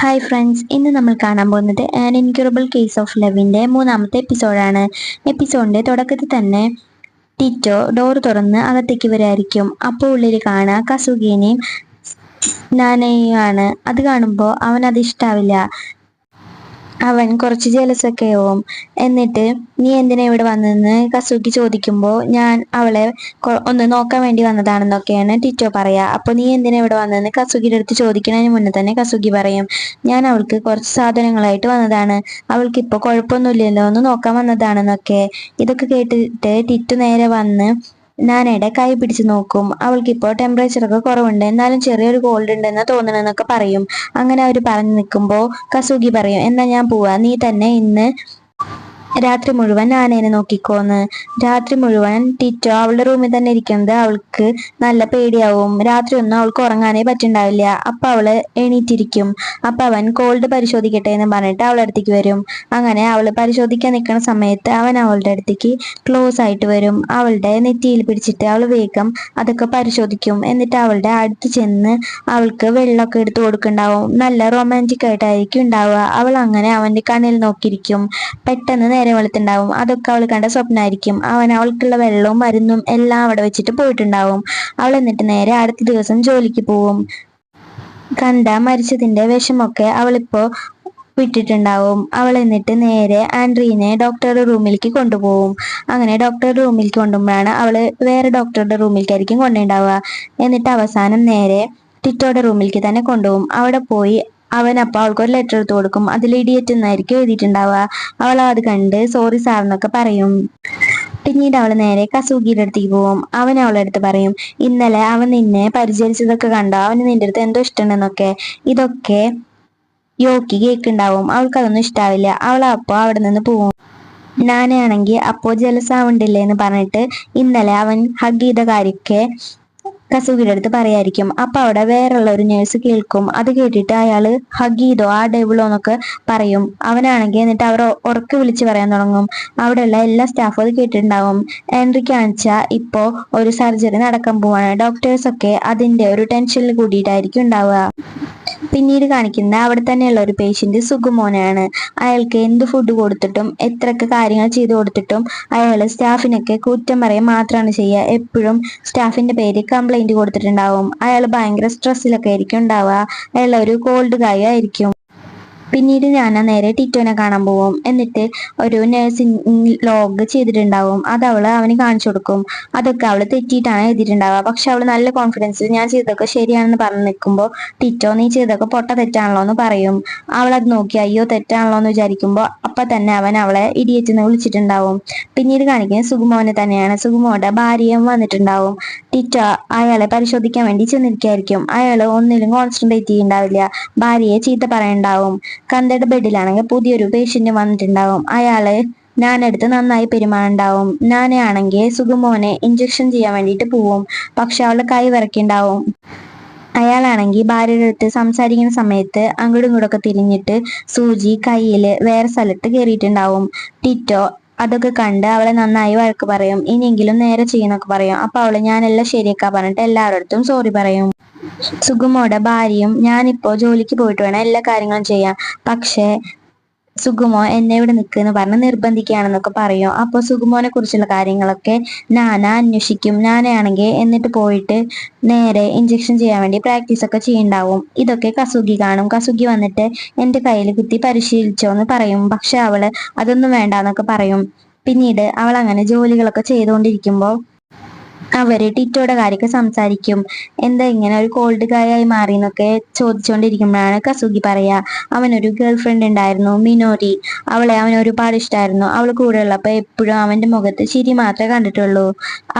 Hi friends, ഇന്ന് നമ്മൾ കാണാൻ പോകുന്നത് ആൻ ഇൻക്യൂറബിൾ കേസ് ഓഫ് ലവിൻ്റെ മൂന്നാമത്തെ എപ്പിസോഡാണ്. എപ്പിസോഡിൻ്റെ തുടക്കത്തിൽ തന്നെ ടിറ്റോ ഡോർ തുറന്ന് അകത്തേക്ക് വരായിരിക്കും. അപ്പോൾ ഉള്ളിൽ കാണുക കസുഗിനെയും നാനയുമാണ്. അത് കാണുമ്പോൾ അവനത് ഇഷ്ടാവില്ല. അവൻ കുറച്ച് ജലസൊക്കെ ആവും. എന്നിട്ട് നീ എന്തിനാ ഇവിടെ വന്നതെന്ന് കസുഗി ചോദിക്കുമ്പോൾ ഞാൻ അവളെ ഒന്ന് നോക്കാൻ വേണ്ടി വന്നതാണെന്നൊക്കെയാണ് ടിറ്റോ പറയാ. അപ്പോൾ നീ എന്തിനാ ഇവിടെ വന്നതെന്ന് കസുഗിയുടെ അടുത്ത് ചോദിക്കുന്നതിന് മുന്നേ തന്നെ കസുഗി പറയും, ഞാൻ അവൾക്ക് കുറച്ച് സാധനങ്ങളായിട്ട് വന്നതാണ്, അവൾക്ക് ഇപ്പോൾ കുഴപ്പമൊന്നുമില്ലല്ലോ ഒന്ന് നോക്കാൻ വന്നതാണെന്നൊക്കെ. ഇതൊക്കെ കേട്ടിട്ട് ടിറ്റോ നേരെ വന്ന് നാനയുടെ കൈ പിടിച്ച് നോക്കും. അവൾക്കിപ്പോൾ ടെമ്പറേച്ചറൊക്കെ കുറവുണ്ട്, എന്നാലും ചെറിയൊരു കോൾഡ് ഉണ്ടെന്ന് തോന്നണമെന്നൊക്കെ പറയും. അങ്ങനെ അവർ പറഞ്ഞു നിൽക്കുമ്പോൾ കസുഗി പറയും, എന്നാ ഞാൻ പോവാ, നീ തന്നെ ഇന്ന് രാത്രി മുഴുവൻ നാനേനെ നോക്കിക്കോന്ന്. രാത്രി മുഴുവൻ ടിറ്റോ അവളുടെ റൂമിൽ തന്നെ ഇരിക്കുന്നത് അവൾക്ക് നല്ല പേടിയാവും. രാത്രി ഒന്നും അവൾക്ക് ഉറങ്ങാനേ പറ്റുണ്ടാവില്ല. അപ്പൊ അവള് എണീറ്റിരിക്കും. അപ്പൊ അവൻ കോൾഡ് പരിശോധിക്കട്ടെ എന്ന് പറഞ്ഞിട്ട് അവളുടെ അടുത്തേക്ക് വരും. അങ്ങനെ അവള് പരിശോധിക്കാൻ നിൽക്കുന്ന സമയത്ത് അവൻ അവളുടെ അടുത്തേക്ക് ക്ലോസ് ആയിട്ട് വരും. അവളുടെ നെറ്റിയിൽ പിടിച്ചിട്ട് അവൾ വേഗം അതൊക്കെ പരിശോധിക്കും. എന്നിട്ട് അവളുടെ അടുത്ത് ചെന്ന് അവൾക്ക് വെള്ളമൊക്കെ എടുത്തു കൊടുക്കുന്നുണ്ടാവും. നല്ല റൊമാൻറ്റിക് ആയിട്ടായിരിക്കും ഉണ്ടാവുക. അവൾ അങ്ങനെ അവന്റെ കണ്ണിൽ നോക്കിയിരിക്കും. പെട്ടെന്ന് നേരെ വെളുത്തുണ്ടാവും. അതൊക്കെ അവൾ കണ്ട സ്വപ്നമായിരിക്കും. അവൻ അവൾക്കുള്ള വെള്ളവും മരുന്നും എല്ലാം അവിടെ വെച്ചിട്ട് പോയിട്ടുണ്ടാവും. അവൾ എന്നിട്ട് നേരെ അടുത്ത ദിവസം ജോലിക്ക് പോവും. കണ്ട മരിച്ചതിന്റെ വിഷമൊക്കെ അവളിപ്പോ വിട്ടിട്ടുണ്ടാവും. അവൾ എന്നിട്ട് നേരെ ആൻഡ്രീനെ ഡോക്ടറുടെ റൂമിലേക്ക് കൊണ്ടുപോകും. അങ്ങനെ ഡോക്ടറുടെ റൂമിലേക്ക് കൊണ്ടുപോകുമ്പോഴാണ് അവള് വേറെ ഡോക്ടറുടെ റൂമിലേക്കായിരിക്കും കൊണ്ടുണ്ടാവുക. എന്നിട്ട് അവസാനം നേരെ ടിറ്റോയുടെ റൂമിലേക്ക് തന്നെ കൊണ്ടുപോകും. അവിടെ പോയി അവനപ്പോൾ അവൾക്കൊരു ലെറ്റർ എടുത്ത് കൊടുക്കും. അതിൽ ഇഡിയറ്റ് എന്നായിരിക്കും എഴുതിയിട്ടുണ്ടാവുക. അവൾ അത് കണ്ട് സോറി സാർ എന്നൊക്കെ പറയും. പിന്നീട് അവൾ നേരെ കസുഗിയുടെ അടുത്തേക്ക് പോവും. അവൻ അവളുടെ അടുത്ത് പറയും, ഇന്നലെ അവൻ നിന്നെ പരിചരിച്ചതൊക്കെ കണ്ടോ, അവന് നിന്റെ അടുത്ത് എന്തോ ഇഷ്ടമുണ്ടെന്നൊക്കെ. ഇതൊക്കെ യോക്കി കേൾക്കുണ്ടാവും. അവൾക്കതൊന്നും ഇഷ്ടാവില്ല. അവൾ അപ്പോൾ അവിടെ നിന്ന് പോവും. നാനയാണെങ്കിൽ അപ്പോൾ ജലസാവുണ്ടില്ലേ എന്ന് പറഞ്ഞിട്ട് ഇന്നലെ അവൻ ഹഗ് ചെയ്ത കാര്യമൊക്കെ കസുഗിയുടെ അടുത്ത് പറയായിരിക്കും. അപ്പൊ അവിടെ വേറുള്ള ഒരു നേഴ്സ് കേൾക്കും. അത് കേട്ടിട്ട് അയാള് ഹഗ് ചെയ്തോ ആ ഡെവിളോ എന്നൊക്കെ പറയും. അവനാണെങ്കിൽ എന്നിട്ട് അവർ ഉറക്കെ വിളിച്ച് പറയാൻ തുടങ്ങും. അവിടെയുള്ള എല്ലാ സ്റ്റാഫും അത് കേട്ടിട്ടുണ്ടാവും. എൻട്രിക്ക് കാണിച്ചാൽ ഇപ്പോ ഒരു സർജറി നടക്കാൻ പോവാണ്. ഡോക്ടേഴ്സൊക്കെ അതിന്റെ ഒരു ടെൻഷനിൽ കൂടിയിട്ടായിരിക്കും ഉണ്ടാവുക. പിന്നീട് കാണിക്കുന്ന അവിടെ തന്നെയുള്ള ഒരു പേഷ്യന്റ് സുഗുമോനാണ്. അയാൾക്ക് എന്ത് ഫുഡ് കൊടുത്തിട്ടും എത്രയൊക്കെ കാര്യങ്ങൾ ചെയ്തു കൊടുത്തിട്ടും അയാൾ സ്റ്റാഫിനൊക്കെ കുറ്റം പറയാൻ മാത്രമാണ് ചെയ്യുക. എപ്പോഴും സ്റ്റാഫിന്റെ പേര് കംപ്ലൈന്റ് കൊടുത്തിട്ടുണ്ടാവും. അയാൾ ഭയങ്കര സ്ട്രെസ്സിലൊക്കെ ആയിരിക്കും ഉണ്ടാവുക. അയാൾ ഒരു കോൾഡ് ഗായ് ആയിരിക്കും. പിന്നീട് ഞാൻ നേരെ ടിറ്റോനെ കാണാൻ പോവും. എന്നിട്ട് ഒരു നഴ്സിംഗ് ലോഗ് ചെയ്തിട്ടുണ്ടാവും. അത് അവന് കാണിച്ചു കൊടുക്കും. അതൊക്കെ അവള് തെറ്റിയിട്ടാണ് എഴുതിയിട്ടുണ്ടാവുക. പക്ഷെ അവള് നല്ല കോൺഫിഡൻസിൽ ഞാൻ ചെയ്തൊക്കെ ശരിയാണെന്ന് പറഞ്ഞു നിൽക്കുമ്പോൾ ടിറ്റോ നീ ചെയ്തൊക്കെ പൊട്ട തെറ്റാണല്ലോ എന്ന് പറയും. അവളത് നോക്കി അയ്യോ തെറ്റാണല്ലോ എന്ന് വിചാരിക്കുമ്പോൾ അപ്പൊ തന്നെ അവൻ അവളെ ഇഡിയറ്റ് എന്ന് വിളിച്ചിട്ടുണ്ടാവും. പിന്നീട് കാണിക്കുന്നത് സുഗുമോനെ തന്നെയാണ്. സുഗുമോയുടെ ഭാര്യയും വന്നിട്ടുണ്ടാവും. ടിറ്റോ അയാളെ പരിശോധിക്കാൻ വേണ്ടി ചെന്നിരിക്കായിരിക്കും. അയാള് ഒന്നിലും കോൺസെൻട്രേറ്റ് ചെയ്യുന്നുണ്ടാവില്ല. ഭാര്യയെ ചീത്ത പറയുണ്ടാവും. കന്തയുടെ ബെഡിലാണെങ്കിൽ പുതിയൊരു പേഷ്യന്റ് വന്നിട്ടുണ്ടാവും. അയാള് ഞാനടുത്ത് നന്നായി പെരുമാറുണ്ടാവും. ഞാനാണെങ്കിൽ സുഗുമോനെ ഇഞ്ചക്ഷൻ ചെയ്യാൻ വേണ്ടിയിട്ട് പോവും. പക്ഷെ അവളുടെ കൈ വിറക്കിണ്ടാവും. അയാളാണെങ്കിൽ ഭാര്യയുടെ അടുത്ത് സംസാരിക്കുന്ന സമയത്ത് അങ്ങോട്ടും ഇങ്ങോട്ടൊക്കെ തിരിഞ്ഞിട്ട് സൂചി കയ്യില് വേറെ സ്ഥലത്ത് കയറിയിട്ടുണ്ടാവും. ടിറ്റോ അതൊക്കെ കണ്ട് അവളെ നന്നായി വഴക്ക് പറയും. ഇനിയെങ്കിലും നേരെ ചെയ്യുന്നൊക്കെ പറയും. അപ്പൊ അവള് ഞാനെല്ലാം ശരിയാക്കാ പറഞ്ഞിട്ട് എല്ലാവരുടെ അടുത്തും സോറി പറയും. സുഗുമോയുടെ ഭാര്യയും ഞാനിപ്പോ ജോലിക്ക് പോയിട്ട് വേണം എല്ലാ കാര്യങ്ങളും ചെയ്യാൻ, പക്ഷെ സുഗുമോ എന്നെ ഇവിടെ നിൽക്കുന്ന് പറഞ്ഞ് നിർബന്ധിക്കുകയാണെന്നൊക്കെ പറയും. അപ്പൊ സുഗുമോനെ കുറിച്ചുള്ള കാര്യങ്ങളൊക്കെ നാന അന്വേഷിക്കും. നാനയാണെങ്കിൽ എന്നിട്ട് പോയിട്ട് നേരെ ഇഞ്ചക്ഷൻ ചെയ്യാൻ വേണ്ടി പ്രാക്ടീസ് ഒക്കെ ചെയ്യുന്നുണ്ടാവും. ഇതൊക്കെ കസുഗി കാണും. കസുഗി വന്നിട്ട് എന്റെ കയ്യിൽ കുത്തി പരിശീലിച്ചോന്ന് പറയും. പക്ഷെ അവള് അതൊന്നും വേണ്ടാന്നൊക്കെ പറയും. പിന്നീട് അവൾ അങ്ങനെ ജോലികളൊക്കെ ചെയ്തുകൊണ്ടിരിക്കുമ്പോൾ അവര് ടിറ്റോയുടെ കാര്യമൊക്കെ സംസാരിക്കും. എന്താ ഇങ്ങനെ ഒരു കോൾഡ് ഗായായി മാറി എന്നൊക്കെ ചോദിച്ചുകൊണ്ടിരിക്കുമ്പോഴാണ് കസുഗി പറയാ, അവനൊരു ഗേൾ ഫ്രണ്ട് ഉണ്ടായിരുന്നു മിനോരി. അവളെ അവന് ഒരുപാട് ഇഷ്ടമായിരുന്നു. അവൾ കൂടെ ഉള്ളപ്പോൾ എപ്പോഴും അവന്റെ മുഖത്ത് ചിരി മാത്രമേ കണ്ടിട്ടുള്ളൂ.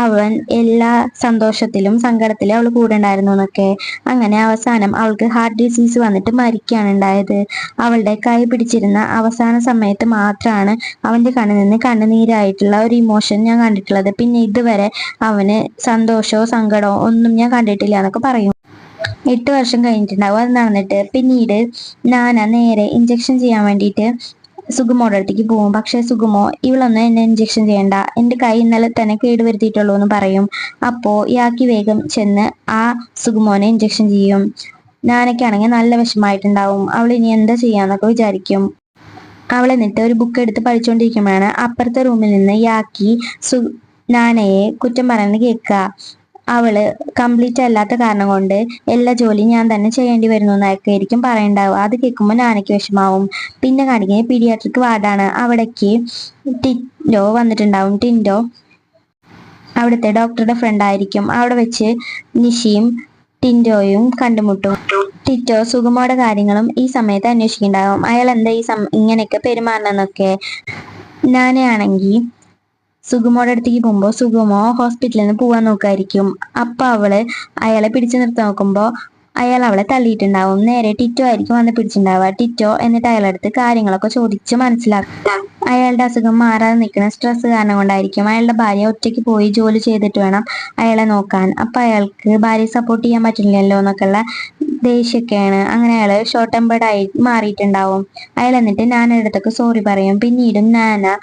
അവൻ എല്ലാ സന്തോഷത്തിലും സങ്കടത്തിലും അവൾ കൂടെ ഉണ്ടായിരുന്നു എന്നൊക്കെ. അങ്ങനെ അവസാനം അവൾക്ക് ഹാർട്ട് ഡിസീസ് വന്നിട്ട് മരിക്കുകയാണ് ഉണ്ടായത്. അവളുടെ കൈ പിടിച്ചിരുന്ന അവസാന സമയത്ത് മാത്രമാണ് അവന്റെ കണ്ണിൽ നിന്ന് കണ്ണുനീരായിട്ടുള്ള ഒരു ഇമോഷൻ ഞാൻ കണ്ടിട്ടുള്ളത്. പിന്നെ ഇതുവരെ അവന് സന്തോഷമോ സങ്കടമോ ഒന്നും ഞാൻ കണ്ടിട്ടില്ല എന്നൊക്കെ പറയും. 8 വർഷം കഴിഞ്ഞിട്ടുണ്ടാവും അത് നടന്നിട്ട്. പിന്നീട് നാന നേരെ ഇഞ്ചക്ഷൻ ചെയ്യാൻ വേണ്ടിയിട്ട് സുഗുമോയുടെ അടുത്തേക്ക് പോകും. പക്ഷെ സുഗുമോ ഇവളൊന്നും എന്നെ ഇഞ്ചക്ഷൻ ചെയ്യണ്ട, എന്റെ കൈ ഇന്നലെ തന്നെ കേടുവരുത്തിയിട്ടുള്ളൂ എന്ന് പറയും. അപ്പോ യാക്കി വേഗം ചെന്ന് ആ സുഗുമോനെ ഇഞ്ചക്ഷൻ ചെയ്യും. നാനയ്ക്കാണെങ്കിൽ നല്ല വിഷമായിട്ടുണ്ടാവും. അവൾ ഇനി എന്താ ചെയ്യാന്നൊക്കെ വിചാരിക്കും. അവൾ എന്നിട്ട് ഒരു ബുക്ക് എടുത്ത് പഠിച്ചുകൊണ്ടിരിക്കുമ്പോഴാണ് അപ്പുറത്തെ റൂമിൽ നിന്ന് യാക്കി നാനയെ കുറ്റം പറയുന്നത് കേൾക്കുക. അവള് കംപ്ലീറ്റ് അല്ലാത്ത കാരണം കൊണ്ട് എല്ലാ ജോലിയും ഞാൻ തന്നെ ചെയ്യേണ്ടി വരുന്നു എന്നൊക്കെ ആയിരിക്കും പറയണ്ടാവുക. അത് കേൾക്കുമ്പോൾ നാനയ്ക്ക് വിഷമാവും. പിന്നെ കാണിക്കുന്നത് പീഡിയാട്രിക് വാർഡാണ്. അവിടേക്ക് ടിൻഡോ വന്നിട്ടുണ്ടാവും. ടിൻഡോ അവിടുത്തെ ഡോക്ടറുടെ ഫ്രണ്ട് ആയിരിക്കും. അവിടെ വെച്ച് നിഷിയും ടിൻഡോയും കണ്ടുമുട്ടും. ടിറ്റോ സുഗമോയുടെ കാര്യങ്ങളും ഈ സമയത്ത് അന്വേഷിക്കുന്നുണ്ടാവും. അയാൾ എന്താ ഇങ്ങനെയൊക്കെ പെരുമാറണമെന്നൊക്കെ. നാനയാണെങ്കിൽ സുഗമോയുടെ അടുത്തേക്ക് പോകുമ്പോൾ സുഗമോ ഹോസ്പിറ്റലിൽ നിന്ന് പോവാൻ നോക്കായിരിക്കും. അപ്പൊ അവള് അയാളെ പിടിച്ചു നിർത്താൻ നോക്കുമ്പോൾ അയാൾ അവളെ തള്ളിയിട്ടുണ്ടാവും. നേരെ ടിറ്റോ ആയിരിക്കും വന്ന് പിടിച്ചിട്ടുണ്ടാവുക. ടിറ്റോ എന്നിട്ട് അയാളുടെ അടുത്ത് കാര്യങ്ങളൊക്കെ ചോദിച്ച് മനസ്സിലാക്കും. അയാളുടെ അസുഖം മാറാതെ നിൽക്കുന്ന സ്ട്രെസ് കാരണം കൊണ്ടായിരിക്കും. അയാളുടെ ഭാര്യ ഒറ്റയ്ക്ക് പോയി ജോലി ചെയ്തിട്ട് വേണം അയാളെ നോക്കാൻ. അപ്പൊ അയാൾക്ക് ഭാര്യയെ സപ്പോർട്ട് ചെയ്യാൻ പറ്റില്ലല്ലോ എന്നൊക്കെയുള്ള ദേഷ്യമൊക്കെയാണ്. അങ്ങനെ അയാൾ ഷോർട്ട് ടെമ്പേർഡ് ആയി മാറിയിട്ടുണ്ടാവും. അയാൾ എന്നിട്ട് നാനയുടെ അടുത്തൊക്കെ സോറി പറയും. പിന്നീടും നാന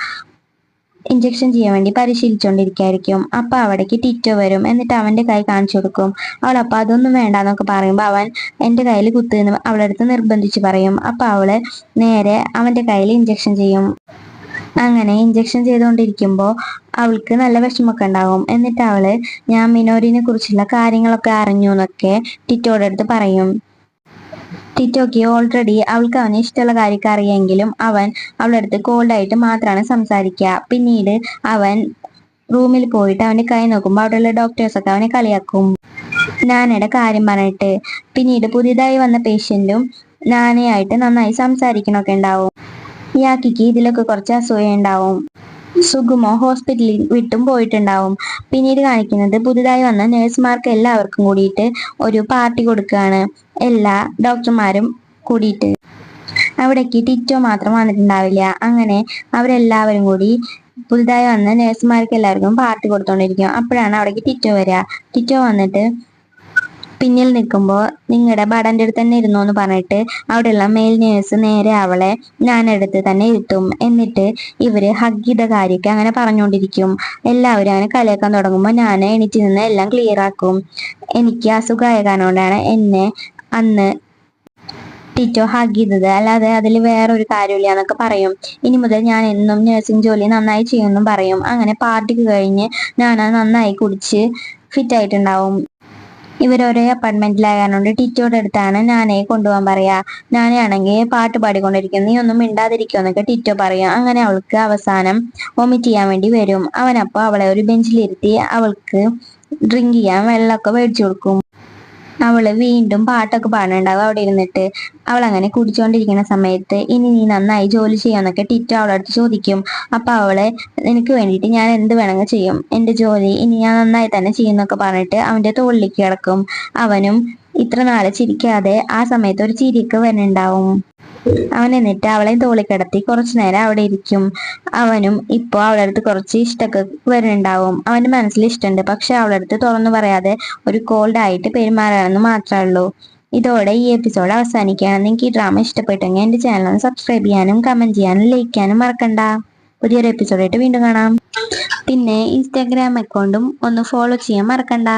ഇഞ്ചക്ഷൻ ചെയ്യാൻ വേണ്ടി പരിശീലിച്ചുകൊണ്ടിരിക്കുകയായിരിക്കും. അപ്പൊ അവിടേക്ക് ടിറ്റോ വരും. എന്നിട്ട് അവന്റെ കൈ കാണിച്ചു കൊടുക്കും. അവൾ അപ്പൊ അതൊന്നും വേണ്ടാന്നൊക്കെ പറയുമ്പോൾ അവൻ എന്റെ കയ്യിൽ കുത്തുന്ന് അവളുടെ അടുത്ത് നിർബന്ധിച്ച് പറയും. അപ്പൊ അവള് നേരെ അവന്റെ കയ്യിൽ ഇഞ്ചക്ഷൻ ചെയ്യും. അങ്ങനെ ഇഞ്ചക്ഷൻ ചെയ്തുകൊണ്ടിരിക്കുമ്പോൾ അവൾക്ക് നല്ല വിഷമമൊക്കെ ഉണ്ടാവും. എന്നിട്ട് അവള് ഞാൻ മിനോരിനെ കുറിച്ചുള്ള കാര്യങ്ങളൊക്കെ അറിഞ്ഞു എന്നൊക്കെ ടിറ്റോയുടെ അടുത്ത് പറയും. ടിറ്റോക്ക് ഓൾറെഡി അവൾക്ക് അവന് ഇഷ്ടമുള്ള കാര്യമൊക്കെ അറിയാമെങ്കിലും അവൻ അവളുടെ അടുത്ത് കോൾഡ് ആയിട്ട് മാത്രമാണ് സംസാരിക്കുക. പിന്നീട് അവൻ റൂമിൽ പോയിട്ട് അവന്റെ കൈ നോക്കുമ്പോൾ അവിടെയുള്ള ഡോക്ടേഴ്സൊക്കെ അവനെ കളിയാക്കും നാനയുടെ കാര്യം പറഞ്ഞിട്ട്. പിന്നീട് പുതിയതായി വന്ന പേഷ്യന്റും നാനയായിട്ട് നന്നായി സംസാരിക്കണമൊക്കെ ഉണ്ടാവും. യാക്കിക്ക് ഇതിലൊക്കെ കുറച്ച് അസൂയ ഉണ്ടാവും. സുഗുമോ ഹോസ്പിറ്റലിൽ വിട്ടും പോയിട്ടുണ്ടാവും. പിന്നീട് കാണിക്കുന്നത് പുതുതായി വന്ന നഴ്സുമാർക്ക് എല്ലാവർക്കും കൂടിയിട്ട് ഒരു പാർട്ടി കൊടുക്കുകയാണ്. എല്ലാ ഡോക്ടർമാരും കൂടിയിട്ട്. അവിടേക്ക് ടിറ്റോ മാത്രം വന്നിട്ടുണ്ടാവില്ല. അങ്ങനെ അവരെല്ലാവരും കൂടി പുതുതായി വന്ന നഴ്സുമാർക്ക് എല്ലാവർക്കും പാർട്ടി കൊടുത്തോണ്ടിരിക്കും. അപ്പോഴാണ് അവിടേക്ക് ടിറ്റോ വരിക. ടിറ്റോ വന്നിട്ട് പിന്നിൽ നിൽക്കുമ്പോൾ നിങ്ങളുടെ ബടന്റെ അടുത്ത് തന്നെ ഇരുന്നു എന്ന് പറഞ്ഞിട്ട് അവിടെയുള്ള മെയിൽ നേഴ്സ് നേരെ അവളെ ഞാനെടുത്ത് തന്നെ ഇരുത്തും. എന്നിട്ട് ഇവര് ഹഗ് ചെയ്ത കാര്യമൊക്കെ അങ്ങനെ പറഞ്ഞുകൊണ്ടിരിക്കും. എല്ലാവരും അങ്ങനെ കളിയാക്കാൻ തുടങ്ങുമ്പോൾ ഞാൻ എണീറ്റ് നിന്ന് എല്ലാം ക്ലിയർ ആക്കും. എനിക്ക് അസുഖമായ കാരണം കൊണ്ടാണ് എന്നെ അന്ന് ടിറ്റോ ഹഗ് ചെയ്തത്, അല്ലാതെ അതിൽ വേറൊരു കാര്യമില്ല എന്നൊക്കെ പറയും. ഇനി മുതൽ ഞാൻ എന്നും നഴ്സിംഗ് ജോലി നന്നായി ചെയ്യുമെന്നും പറയും. അങ്ങനെ പാർട്ടിക്ക് കഴിഞ്ഞ് ഞാൻ നന്നായി കുടിച്ച് ഫിറ്റ് ആയിട്ടുണ്ടാവും. ഇവരൊരേ അപ്പാർട്ട്മെന്റിലായതുകൊണ്ട് ടിറ്റോയുടെ അടുത്താണ് നാനയെ കൊണ്ടുപോകാൻ പറയാ. നാനയാണെങ്കിൽ പാട്ട് പാടിക്കൊണ്ടിരിക്കും. നീ ഒന്നും മിണ്ടാതിരിക്കുമോ എന്നൊക്കെ ടിറ്റോ പറയും. അങ്ങനെ അവൾക്ക് അവസാനം വൊമിറ്റ് ചെയ്യാൻ വേണ്ടി വരും. അവനപ്പോൾ അവളെ ഒരു ബെഞ്ചിലിരുത്തി അവൾക്ക് ഡ്രിങ്ക് ചെയ്യാൻ വെള്ളമൊക്കെ മേടിച്ചു കൊടുക്കും. അവള് വീണ്ടും പാട്ടൊക്കെ പാടുന്നുണ്ടാവും അവിടെ ഇരുന്നിട്ട്. അവൾ അങ്ങനെ കുടിച്ചുകൊണ്ടിരിക്കുന്ന സമയത്ത് ഇനി നീ നന്നായി ജോലി ചെയ്യാന്നൊക്കെ ടിറ്റോ അവളുടെ അടുത്ത് ചോദിക്കും. അപ്പൊ അവള് നിനക്ക് വേണ്ടിയിട്ട് ഞാൻ എന്ത് വേണമെങ്കിൽ ചെയ്യും, എന്റെ ജോലി ഇനി ഞാൻ നന്നായി തന്നെ ചെയ്യുന്നൊക്കെ പറഞ്ഞിട്ട് അവന്റെ തോളിലേക്ക് കിടക്കും. അവനും ഇത്ര നാളെ ചിരിക്കാതെ ആ സമയത്ത് ഒരു ചിരിയൊക്കെ വരുന്നുണ്ടാവും. അവൻ എന്നിട്ട് അവളെ തോളി കിടത്തി കുറച്ചു നേരം അവിടെ ഇരിക്കും. അവനും ഇപ്പൊ അവളുടെ അടുത്ത് കുറച്ച് ഇഷ്ടമൊക്കെ വരുന്നുണ്ടാവും. അവന്റെ മനസ്സിൽ ഇഷ്ടമുണ്ട്, പക്ഷെ അവളുടെ അടുത്ത് തുറന്നു പറയാതെ ഒരു കോൾഡ് ആയിട്ട് പെരുമാറാണെന്ന് മാത്രമേ ഉള്ളൂ. ഇതോടെ ഈ എപ്പിസോഡ് അവസാനിക്കുകയാണ്. നിങ്ങൾക്ക് ഈ ഡ്രാമ ഇഷ്ടപ്പെട്ടെങ്കിൽ എന്റെ ചാനൽ ഒന്ന് സബ്സ്ക്രൈബ് ചെയ്യാനും കമന്റ് ചെയ്യാനും ലൈക്ക് ചെയ്യാനും മറക്കണ്ട. പുതിയൊരു എപ്പിസോഡായിട്ട് വീണ്ടും കാണാം. പിന്നെ ഇൻസ്റ്റാഗ്രാം അക്കൗണ്ടും ഒന്ന് ഫോളോ ചെയ്യാൻ മറക്കണ്ട.